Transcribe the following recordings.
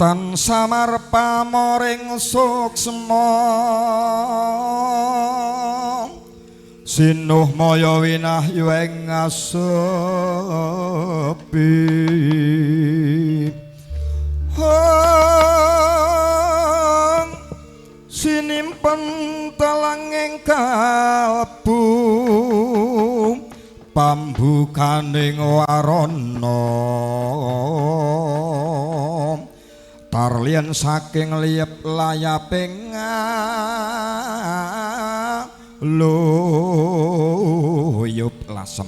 tan samar pamoring suksma sinuh maya winahyu ing ngasepi sinimpen telanging kalbu pambukaning warana tarlian saking liyep layaping luyup lasem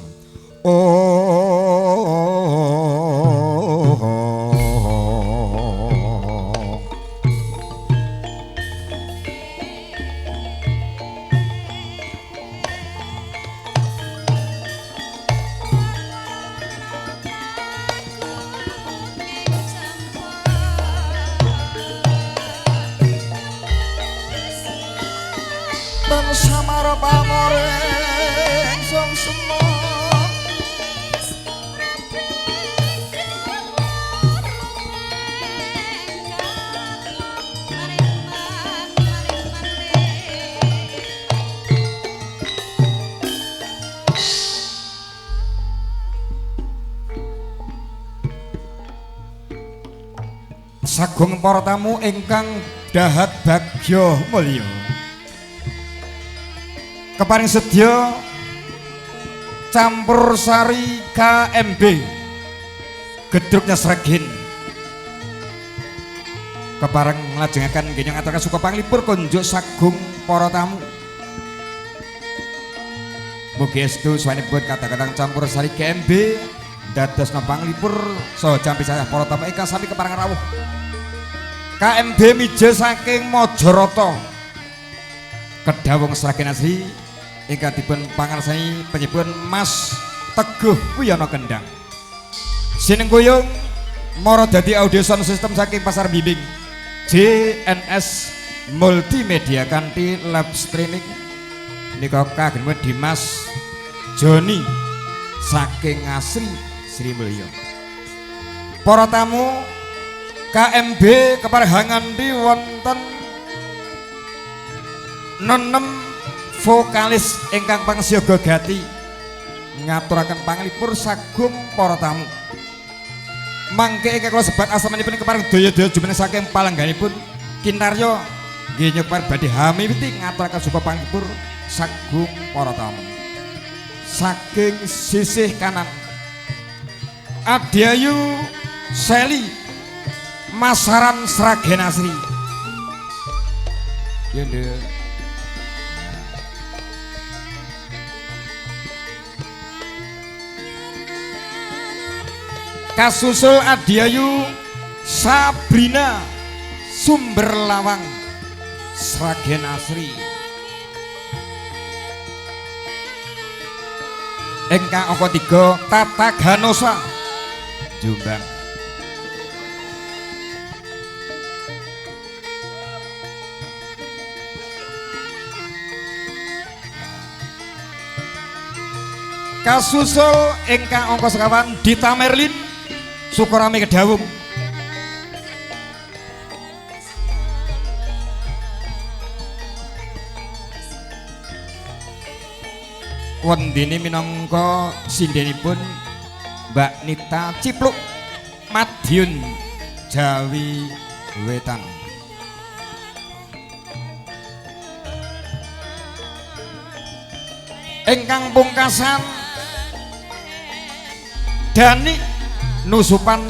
dan samar pamoreng suksma sagung para tamu ingkang dahat bagya mulya keparing sedya campur sari KMB gedruknya sregen kepareng nglajengaken nggih ngaturaken suka panglipur konjuk sagung para tamu mugi estu sawanipun kadang-kadang campur sari KMB dados panglipur saha jampi saya para tamu ingkang sami kepareng rawuh KMB mija saking Majarata kedhawuh sregen asri ingkang dipun pangarsani penyebut Mas Teguh Wiyono Kendang sinengguyung mara dadi audio sound system saking Pasar Bimbing JNS Multimedia kanthi live streaming nika kagem Dimas Joni saking Asri Sri Mulya para tamu KMB keparengan di wonten nenem vokalis ingkang pangsiaga gati ngaturaken panglipur sagung para tamu mangke ingkang kula sebat asamanipun kepareng daya-daya jumeneng saking palengganipun kinarya nggih nyuwun badhe hamiwiti ngaturaken suka panglipur sagung para tamu saking sisih kanan Adyayu Seli Masaran Sragen Asri ya nduk kasusul Adyayu Sabrina Sumber Lawang Sragen Asri ingkang angka 3 Tata Ganosa Jombang kasusul ingkang angka 1 Dita Merlin Sukorami Kedawung wondene minangka sindenipun Mbak Nita Cipluk Madiun Jawi Wetan ingkang pungkasan Dani Nusupan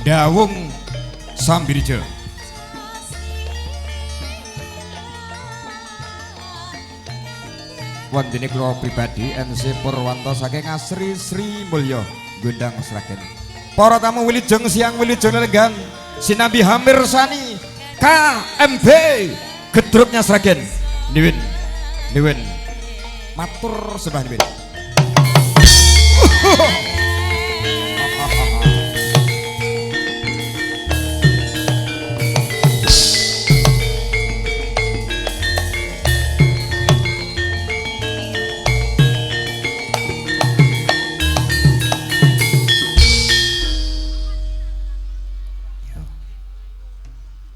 Dawung Sambirja wondene kula pribadi MC Purwanto saking Asri Sri Mulya Gondang Sragen para tamu wilujeng siang wilujeng lelegan sinambi hamir sani KMB gedruknya Sragen niwin niwin matur sembah niwin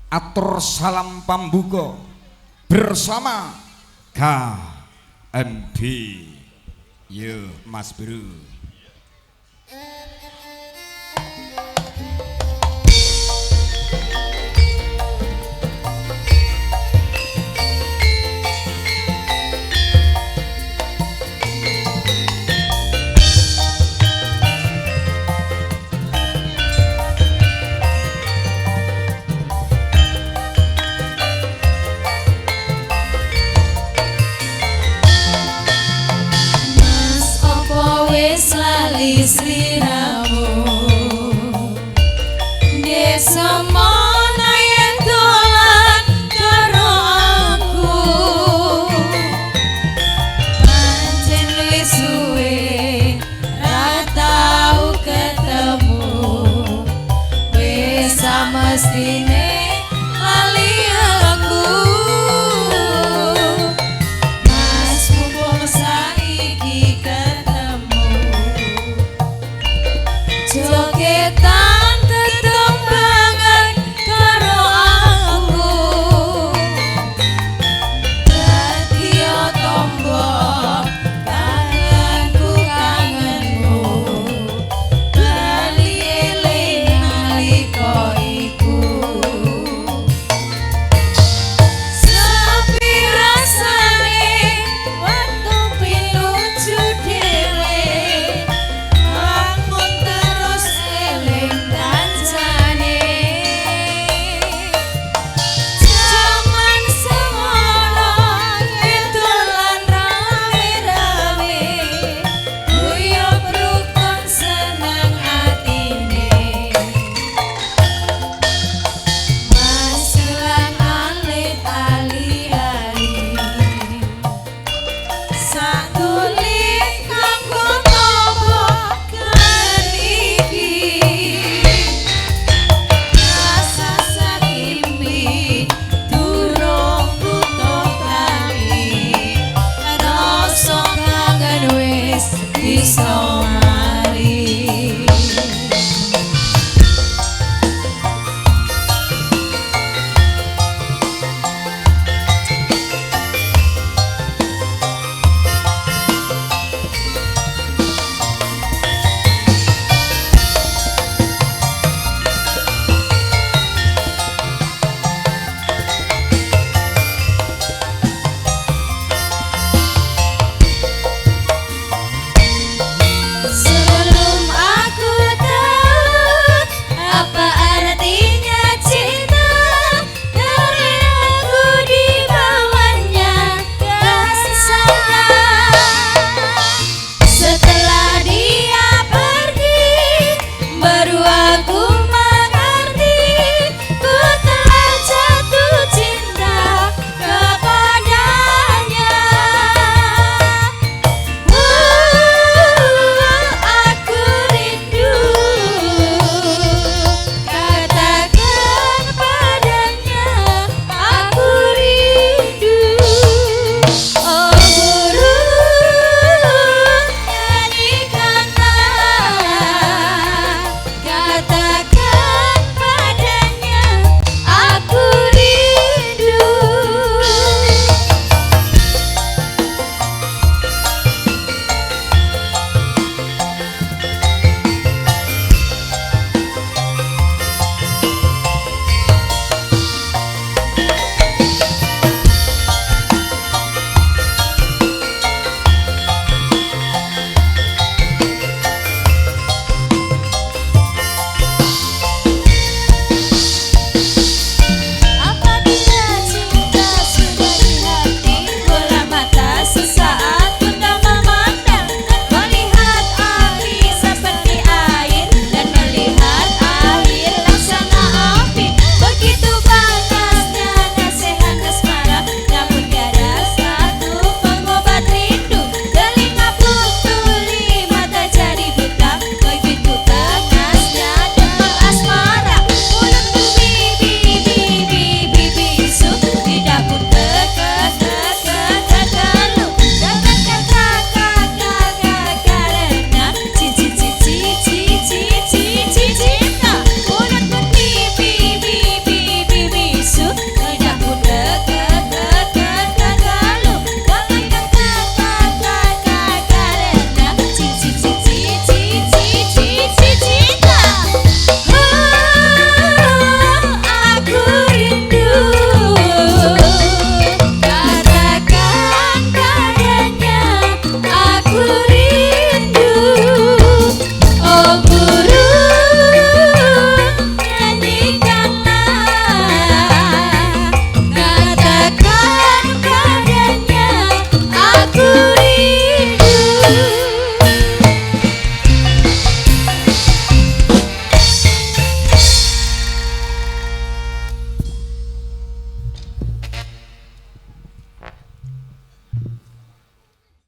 atur salam pambuka bersama KMB. Yo Mas Bro. Lali sliramu desa mana yen dolan karo aku pancen wis suwe ra tau ketemu wis samestine lali aku mas mumpung saiki ketemu jogetan